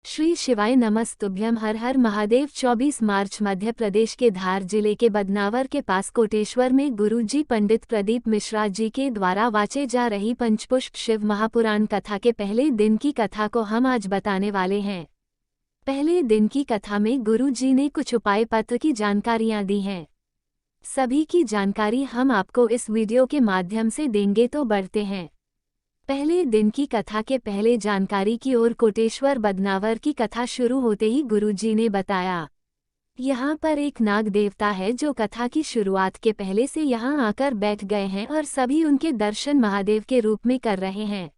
श्री शिवाय नमस्तुभ्यम। हर हर महादेव। 24 मार्च मध्य प्रदेश के धार जिले के बदनावर के पास कोटेश्वर में गुरुजी पंडित प्रदीप मिश्रा जी के द्वारा वाचे जा रही पंचपुष्प शिव महापुराण कथा के पहले दिन की कथा को हम आज बताने वाले हैं। पहले दिन की कथा में गुरुजी ने कुछ उपाय पत्र की जानकारियां दी हैं। सभी की जानकारी हम आपको इस वीडियो के माध्यम से देंगे, तो बढ़ते हैं। पहले दिन की कथा के पहले जानकारी की ओर। कोटेश्वर बदनावर की कथा शुरू होते ही गुरुजी ने बताया, यहाँ पर एक नाग देवता है जो कथा की शुरुआत के पहले से यहाँ आकर बैठ गए हैं और सभी उनके दर्शन महादेव के रूप में कर रहे हैं।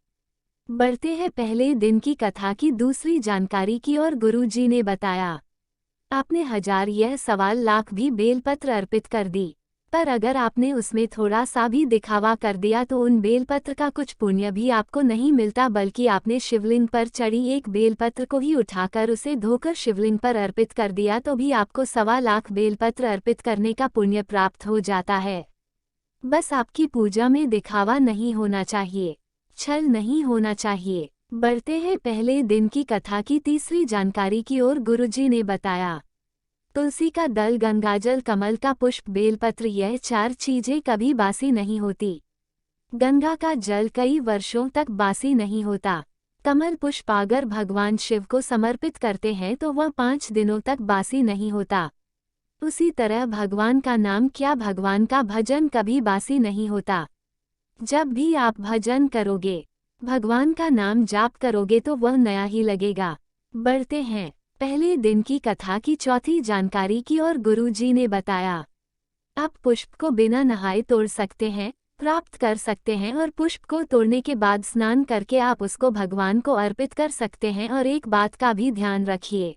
बढ़ते हैं पहले दिन की कथा की दूसरी जानकारी की ओर। गुरुजी ने बताया, आपने 1000 यह सवाल लाख भी बेलपत्र अर्पित कर दी, पर अगर आपने उसमें थोड़ा सा भी दिखावा कर दिया तो उन बेलपत्र का कुछ पुण्य भी आपको नहीं मिलता, बल्कि आपने शिवलिंग पर चढ़ी एक बेलपत्र को ही उठाकर उसे धोकर शिवलिंग पर अर्पित कर दिया तो भी आपको 1.25 लाख बेलपत्र अर्पित करने का पुण्य प्राप्त हो जाता है। बस आपकी पूजा में दिखावा नहीं होना चाहिए, छल नहीं होना चाहिए। बढ़ते हैं पहले दिन की कथा की तीसरी जानकारी की ओर। गुरुजी ने बताया, तुलसी का दल, गंगाजल, कमल का पुष्प, बेलपत्र, यह 4 चीजें कभी बासी नहीं होती। गंगा का जल कई वर्षों तक बासी नहीं होता। कमल पुष्प अगर भगवान शिव को समर्पित करते हैं तो वह 5 दिनों तक बासी नहीं होता। उसी तरह भगवान का नाम, क्या भगवान का भजन कभी बासी नहीं होता। जब भी आप भजन करोगे, भगवान का नाम जाप करोगे तो वह नया ही लगेगा। बढ़ते हैं पहले दिन की कथा की चौथी जानकारी की ओर। गुरुजी ने बताया, आप पुष्प को बिना नहाए तोड़ सकते हैं, प्राप्त कर सकते हैं और पुष्प को तोड़ने के बाद स्नान करके आप उसको भगवान को अर्पित कर सकते हैं। और एक बात का भी ध्यान रखिए,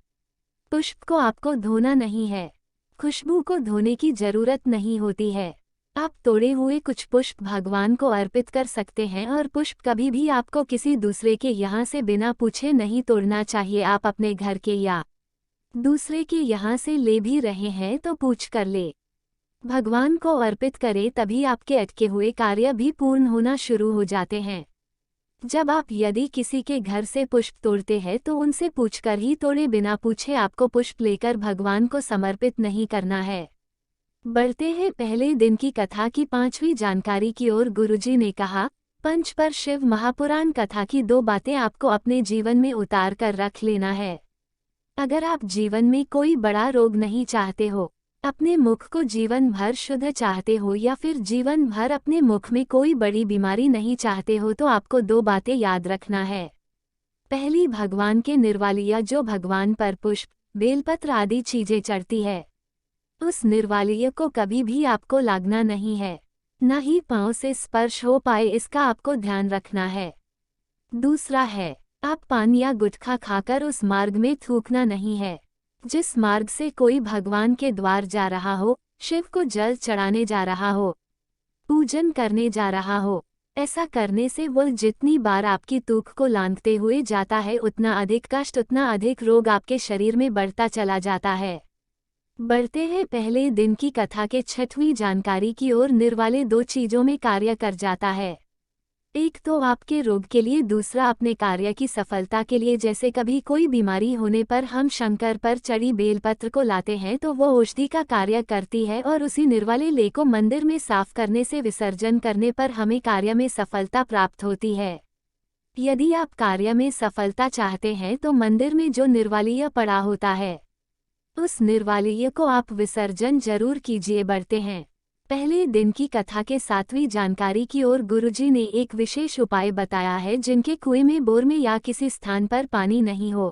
पुष्प को आपको धोना नहीं है, खुशबू को धोने की जरूरत नहीं होती है। आप तोड़े हुए कुछ पुष्प भगवान को अर्पित कर सकते हैं और पुष्प कभी भी आपको किसी दूसरे के यहाँ से बिना पूछे नहीं तोड़ना चाहिए। आप अपने घर के या दूसरे के यहाँ से ले भी रहे हैं तो पूछ कर ले, भगवान को अर्पित करें, तभी आपके अटके हुए कार्य भी पूर्ण होना शुरू हो जाते हैं। जब आप यदि किसी के घर से पुष्प तोड़ते हैं तो उनसे पूछकर ही तोड़े, बिना पूछे आपको पुष्प लेकर भगवान को समर्पित नहीं करना है। बढ़ते हैं पहले दिन की कथा की पांचवी जानकारी की ओर। गुरुजी ने कहा, पंच पर शिव महापुराण कथा की 2 बातें आपको अपने जीवन में उतार कर रख लेना है। अगर आप जीवन में कोई बड़ा रोग नहीं चाहते हो, अपने मुख को जीवन भर शुद्ध चाहते हो, या फिर जीवन भर अपने मुख में कोई बड़ी बीमारी नहीं चाहते हो, तो आपको 2 बातें याद रखना है। पहली, भगवान के निर्वालिया, जो भगवान पर पुष्प, बेलपत्र आदि चीजें चढ़ती है, उस निर्वालीय को कभी भी आपको लागना नहीं है, न ही पांव से स्पर्श हो पाए, इसका आपको ध्यान रखना है। दूसरा है, आप पान या गुटखा खाकर उस मार्ग में थूकना नहीं है। जिस मार्ग से कोई भगवान के द्वार जा रहा हो, शिव को जल चढ़ाने जा रहा हो, पूजन करने जा रहा हो, ऐसा करने से वह जितनी बार आपकी थूक को लांघते हुए जाता है, उतना अधिक कष्ट, उतना अधिक रोग आपके शरीर में बढ़ता चला जाता है। बढ़ते हैं पहले दिन की कथा के छठवीं जानकारी की ओर। निर्वाले 2 चीजों में कार्य कर जाता है, एक तो आपके रोग के लिए, दूसरा अपने कार्य की सफलता के लिए। जैसे कभी कोई बीमारी होने पर हम शंकर पर चढ़ी बेलपत्र को लाते हैं तो वो औषधि का कार्य करती है, और उसी निर्वाले ले को मंदिर में साफ करने से, विसर्जन करने पर हमें कार्य में सफलता प्राप्त होती है। यदि आप कार्य में सफलता चाहते हैं तो मंदिर में जो निर्वालीय पड़ा होता है, उस निर्वालीय को आप विसर्जन जरूर कीजिए। बढ़ते हैं पहले दिन की कथा के 7वीं जानकारी की ओर। गुरुजी ने एक विशेष उपाय बताया है, जिनके कुएं में, बोर में या किसी स्थान पर पानी नहीं हो,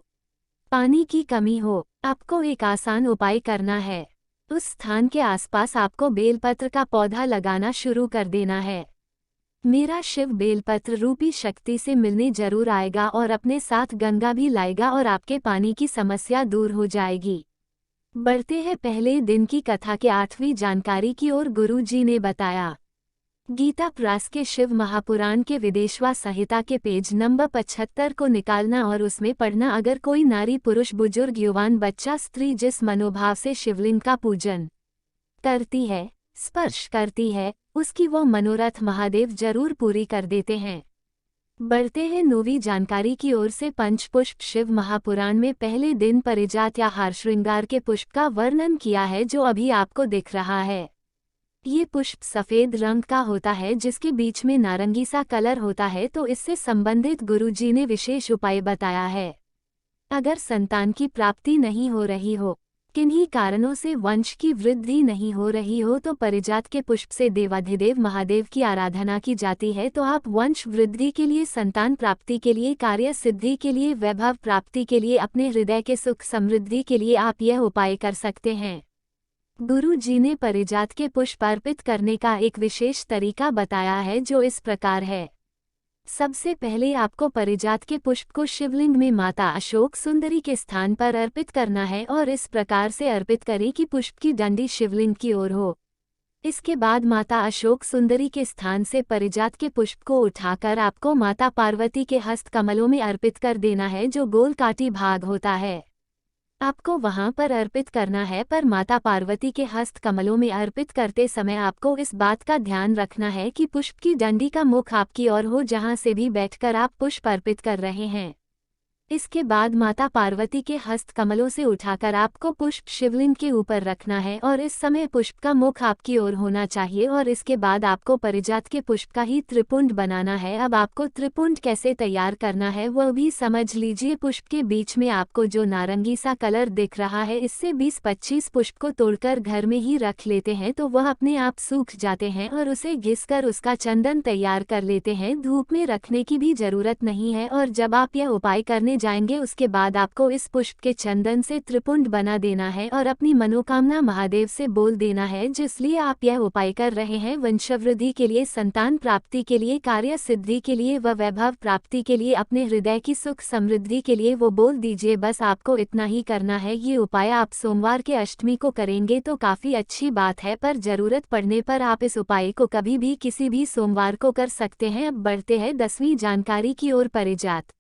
पानी की कमी हो, आपको एक आसान उपाय करना है। उस स्थान के आसपास आपको बेलपत्र का पौधा लगाना शुरू कर देना है। मेरा शिव बेलपत्र रूपी शक्ति से मिलने जरूर आएगा और अपने साथ गंगा भी लाएगा और आपके पानी की समस्या दूर हो जाएगी। बढ़ते हैं पहले दिन की कथा के 8वीं जानकारी की ओर। गुरुजी ने बताया, गीता प्रास के शिव महापुराण के विदेशवा संहिता के पेज नंबर 75 को निकालना और उसमें पढ़ना। अगर कोई नारी, पुरुष, बुजुर्ग, युवान, बच्चा, स्त्री जिस मनोभाव से शिवलिंग का पूजन करती है, स्पर्श करती है, उसकी वो मनोरथ महादेव जरूर पूरी कर देते हैं। बढ़ते हैं नौवीं जानकारी की ओर से। पंचपुष्प शिव महापुराण में पहले दिन परिजात या हार श्रृंगार के पुष्प का वर्णन किया है, जो अभी आपको दिख रहा है। ये पुष्प सफेद रंग का होता है जिसके बीच में नारंगी सा कलर होता है, तो इससे संबंधित गुरुजी ने विशेष उपाय बताया है। अगर संतान की प्राप्ति नहीं हो रही हो, किन्हीं कारणों से वंश की वृद्धि नहीं हो रही हो, तो परिजात के पुष्प से देवाधिदेव महादेव की आराधना की जाती है। तो आप वंश वृद्धि के लिए, संतान प्राप्ति के लिए, कार्य सिद्धि के लिए, वैभव प्राप्ति के लिए, अपने हृदय के सुख समृद्धि के लिए आप यह उपाय कर सकते हैं। गुरु जी ने परिजात के पुष्प अर्पित करने का एक विशेष तरीका बताया है, जो इस प्रकार है। सबसे पहले आपको परिजात के पुष्प को शिवलिंग में माता अशोक सुंदरी के स्थान पर अर्पित करना है और इस प्रकार से अर्पित करें कि पुष्प की डंडी शिवलिंग की ओर हो। इसके बाद माता अशोक सुंदरी के स्थान से परिजात के पुष्प को उठाकर आपको माता पार्वती के हस्त कमलों में अर्पित कर देना है, जो गोल काटी भाग होता है। आपको वहां पर अर्पित करना है, पर माता पार्वती के हस्त कमलों में अर्पित करते समय आपको इस बात का ध्यान रखना है कि पुष्प की डंडी का मुख आपकी ओर हो, जहां से भी बैठकर आप पुष्प अर्पित कर रहे हैं। इसके बाद माता पार्वती के हस्त कमलों से उठाकर आपको पुष्प शिवलिंग के ऊपर रखना है और इस समय पुष्प का मुख आपकी ओर होना चाहिए। और इसके बाद आपको परिजात के पुष्प का ही त्रिपुंड बनाना है। अब आपको त्रिपुंड कैसे तैयार करना है वह भी समझ लीजिए। पुष्प के बीच में आपको जो नारंगी सा कलर दिख रहा है, इससे 20-25 पुष्प को तोड़कर घर में ही रख लेते हैं, तो वह अपने आप सूख जाते हैं और उसे घिसकर उसका चंदन तैयार कर लेते हैं। धूप में रखने की भी जरूरत नहीं है। और जब आप यह उपाय करने जाएंगे, उसके बाद आपको इस पुष्प के चंदन से त्रिपुंड बना देना है और अपनी मनोकामना महादेव से बोल देना है, जिसलिए आप यह उपाय कर रहे हैं। वंशवृद्धि के लिए, संतान प्राप्ति के लिए, कार्य सिद्धि के लिए व वैभव प्राप्ति के लिए, अपने हृदय की सुख समृद्धि के लिए वो बोल दीजिए। बस आपको इतना ही करना है। ये उपाय आप सोमवार के अष्टमी को करेंगे तो काफी अच्छी बात है, पर जरूरत पड़ने पर आप इस उपाय को कभी भी किसी भी सोमवार को कर सकते हैं। अब बढ़ते हैं 10वीं जानकारी की ओर। परिजात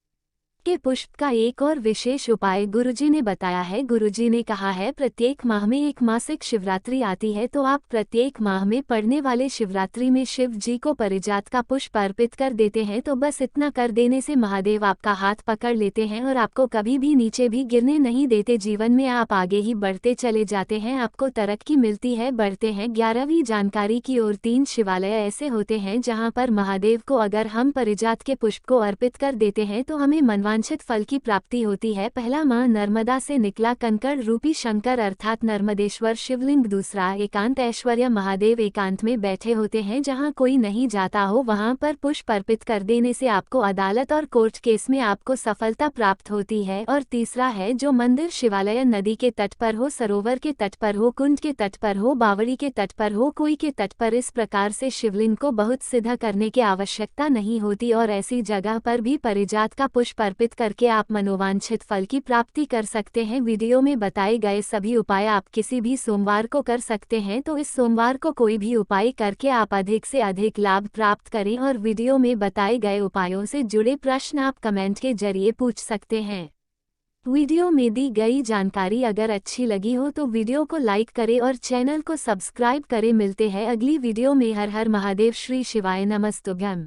के पुष्प का एक और विशेष उपाय गुरुजी ने बताया है। गुरुजी ने कहा है, प्रत्येक माह में एक मासिक शिवरात्रि आती है, तो आप प्रत्येक माह में पड़ने वाले शिवरात्रि में शिव जी को परिजात का पुष्प अर्पित कर देते हैं। तो बस इतना कर देने से महादेव आपका हाथ पकड़ लेते हैं और आपको कभी भी नीचे भी गिरने नहीं देते। जीवन में आप आगे ही बढ़ते चले जाते हैं, आपको तरक्की मिलती है। बढ़ते हैं 11वीं जानकारी की ओर। 3 शिवालय ऐसे होते हैं जहाँ पर महादेव को अगर हम परिजात के पुष्प को अर्पित कर देते हैं तो हमें मनवांछित फल की प्राप्ति होती है। पहला, मां नर्मदा से निकला कंकड़ रूपी शंकर अर्थात नर्मदेश्वर शिवलिंग। दूसरा, एकांत ऐश्वर्य महादेव एकांत में बैठे होते हैं, जहां कोई नहीं जाता हो, वहां पर पुष्प अर्पित कर देने से आपको अदालत और कोर्ट केस में आपको सफलता प्राप्त होती है। और तीसरा है, जो मंदिर शिवालय नदी के तट पर हो, सरोवर के तट पर हो, कुंड के तट पर हो, बावड़ी के तट पर हो, कोई के तट पर, इस प्रकार से शिवलिंग को बहुत सिद्ध करने की आवश्यकता नहीं होती और ऐसी जगह पर भी परिजात का पुष्प अर्पित करके आप मनोवांछित फल की प्राप्ति कर सकते हैं। वीडियो में बताए गए सभी उपाय आप किसी भी सोमवार को कर सकते हैं, तो इस सोमवार को कोई भी उपाय करके आप अधिक से अधिक लाभ प्राप्त करें। और वीडियो में बताए गए उपायों से जुड़े प्रश्न आप कमेंट के जरिए पूछ सकते हैं। वीडियो में दी गई जानकारी अगर अच्छी लगी हो तो वीडियो को लाइक करें और चैनल को सब्सक्राइब करें। मिलते हैं अगली वीडियो में। हर हर महादेव। श्री शिवाय नमस्तुभ्यम।